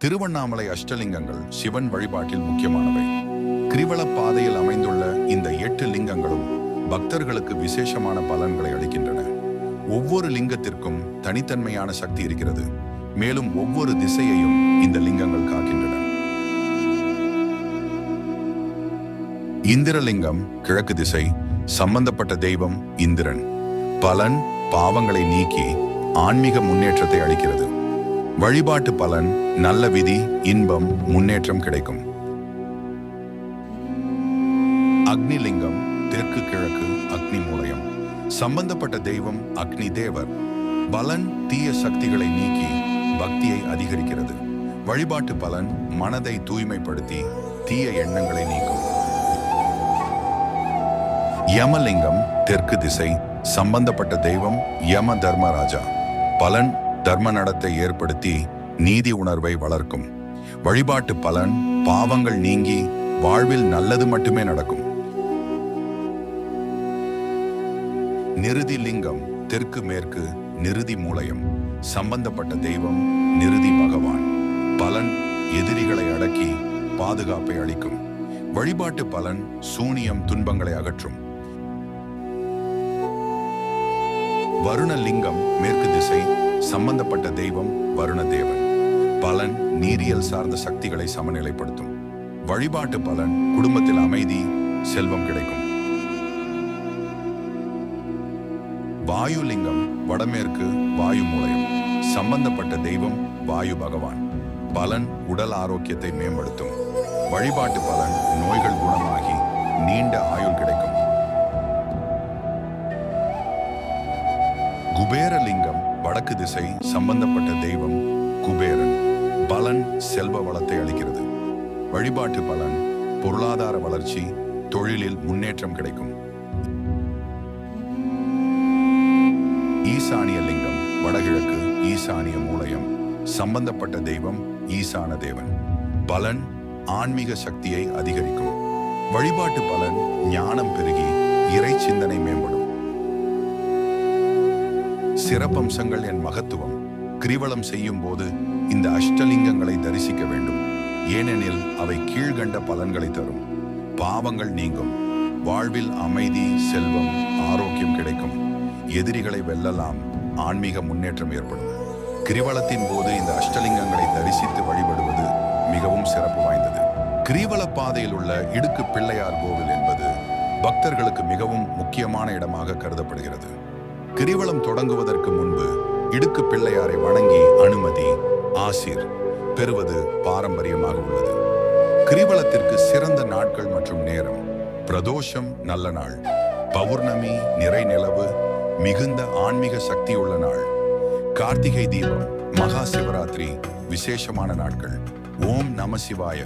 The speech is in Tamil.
திருவண்ணாமலை அஷ்டலிங்கங்கள் சிவன் வழிபாட்டில் முக்கியமானவை. கிரிவல பாதையில் அமைந்துள்ள இந்த 8 லிங்கங்களும் பக்தர்களுக்கு விசேஷமான பலன்களை அளிக்கின்றன. ஒவ்வொரு லிங்கத்திற்கும் தனித்தன்மையான சக்தி இருக்கிறது. மேலும் ஒவ்வொரு திசையையும் இந்த லிங்கங்கள் காக்கின்றன. இந்திரலிங்கம் கிழக்கு திசை, சம்பந்தப்பட்ட தெய்வம் இந்திரன். பலன் பாவங்களை நீக்கி ஆன்மீக முன்னேற்றத்தை அளிக்கிறது. வழிபாட்டு பலன் நல்ல விதி, இன்பம், முன்னேற்றம் கிடைக்கும். அக்னிலிங்கம் தெற்கு கிழக்கு, அக்னி மூலயம். சம்பந்தப்பட்ட தெய்வம் அக்னி தேவர். பலன் தீய சக்திகளை நீக்கி பக்தியை அதிகரிக்கிறது. வழிபாட்டு பலன் மனதை தூய்மைப்படுத்தி தீய எண்ணங்களை நீக்கும். யமலிங்கம் தெற்கு திசை, சம்பந்தப்பட்ட தெய்வம் யம தர்மராஜா. பலன் தர்ம நடத்தை ஏற்படுத்தி நீதி உணர்வை வளர்க்கும். வழிபாட்டு பலன் பாவங்கள் நீங்கி வாழ்வில் நல்லது மட்டுமே நடக்கும். நிருதி லிங்கம் தெற்கு மேற்கு, நிருதி மூலயம். சம்பந்தப்பட்ட தெய்வம் நிருதி பகவான். பலன் எதிரிகளை அடக்கி பாதுகாப்பை அளிக்கும். வழிபாட்டு பலன் சூனியம், துன்பங்களை அகற்றும். வருணலிங்கம் மேற்கு திசை, சம்பந்தப்பட்ட தெய்வம் வருணதேவன். பலன் நீரியல் சார்ந்த சக்திகளை சமநிலைப்படுத்தும். வழிபாட்டு பலன் குடும்பத்தில் அமைதி, செல்வம் கிடைக்கும். வாயுலிங்கம் வடமேற்கு, வாயு மூலயம். சம்பந்தப்பட்ட தெய்வம் வாயு பகவான். பலன் உடல் ஆரோக்கியத்தை மேம்படுத்தும். வழிபாட்டு பலன் நோய்கள் குணமாகி நீண்ட ஆயுள் கிடைக்கும். குபேரலிங்கம் வடக்கு திசை, சம்பந்தப்பட்ட தெய்வம் குபேரன். பலன் செல்வ வளத்தை அளிக்கிறது. வழிபாட்டு பலன் பொருளாதார வளர்ச்சி, தொழிலில் முன்னேற்றம் கிடைக்கும். ஈசானிய லிங்கம் வடகிழக்கு, ஈசானிய மூலயம். சம்பந்தப்பட்ட தெய்வம் ஈசான தேவன். பலன் ஆன்மீக சக்தியை அதிகரிக்கும். வழிபாட்டு பலன் ஞானம் பெருகி இறை சிந்தனை மேம்படும். சிறப்பம்சங்கள் என் மகத்துவம். கிரிவலம் செய்யும் போது இந்த அஷ்டலிங்கங்களை தரிசிக்க வேண்டும். ஏனெனில் அவை கீழ்கண்ட பலன்களை தரும். பாவங்கள் நீங்கும். வாழ்வில் அமைதி, செல்வம், ஆரோக்கியம் கிடைக்கும். எதிரிகளை வெல்லலாம். ஆன்மீக முன்னேற்றம் ஏற்படும். கிரிவலத்தின் போது இந்த அஷ்டலிங்கங்களை தரிசித்து வழிபடுவது மிகவும் சிறப்பு வாய்ந்தது. கிரிவல பாதையில் உள்ள இடுக்கு பிள்ளையார் கோவில் என்பது பக்தர்களுக்கு மிகவும் முக்கியமான இடமாக கருதப்படுகிறது. கிரிவலம் தொடங்குவதற்கு முன்பு இடுக்கு பிள்ளையாரை வணங்கி அனுமதி, ஆசீர் பெறுவது பாரம்பரியமாக உள்ளது. கிரிவலத்திற்கு சிறந்த நாட்கள் மற்றும் நேரம்: பிரதோஷம் நல்ல நாள், பௌர்ணமி, நிறை நிலவு, மிகுந்த ஆன்மீக சக்தியுள்ள நாள், கார்த்திகை தீபம், மகா சிவராத்திரி விசேஷமான நாட்கள். ஓம் நம சிவாய.